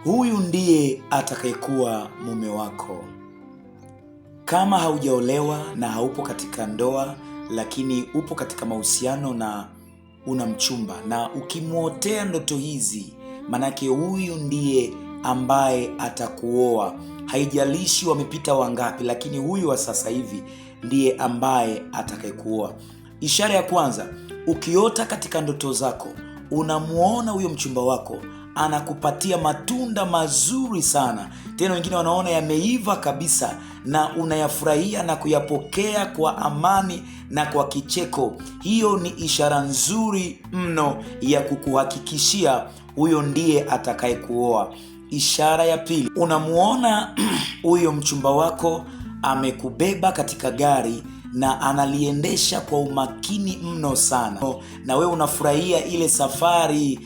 Huyu ndiye atakayekuwa mume wako. Kama haujaolewa na haupo katika ndoa, lakini upo katika mahusiano na una mchumba, na ukimwotea ndoto hizi, manake huyu ndiye ambaye atakuoa. Haijalishi wamepita wangapi, lakini huyu wa sasa hivi ndiye ambaye atakayekuoa. Ishara ya kwanza, ukiota katika ndoto zako unamuona huyo mchumba wako anakupatia matunda mazuri sana, tena wengine wanaona yameiva kabisa, na unayafurahia na kuyapokea kwa amani na kwa kicheko, hiyo ni ishara nzuri mno ya kukuhakikishia huyo ndiye atakayekuoa. Ishara ya pili, unamuona huyo mchumba wako amekubeba katika gari na analiendesha kwa umakini mno sana, na wewe unafurahia ile safari.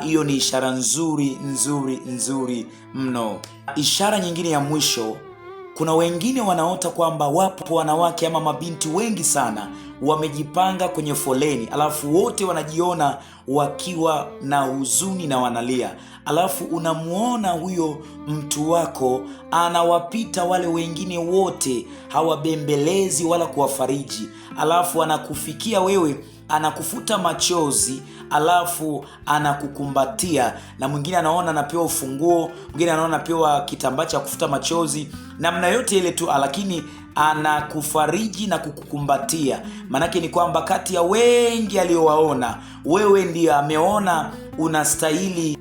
Hiyo ni ishara nzuri mno. Ishara nyingine ya mwisho, kuna wengine wanaota kwamba wapo wanawake ama mabinti wengi sana wamejipanga kwenye foleni, alafu wote wanajiona wakiwa na huzuni na wanalia, alafu unamuona huyo mtu wako anawapita wale wengine wote, hawabembelezi wala kuwafariji, alafu anakufikia wewe, anakufuta machozi, alafu anakukumbatia, na mwingine anaona anapewa ufunguo, mwingine anaona anapewa kitambaa cha kufuta machozi, namna yote ile tu, lakini anakufariji na kukukumbatia. Manake ni kwamba kati ya wengi aliowaona, wewe ndiye ameona unastahili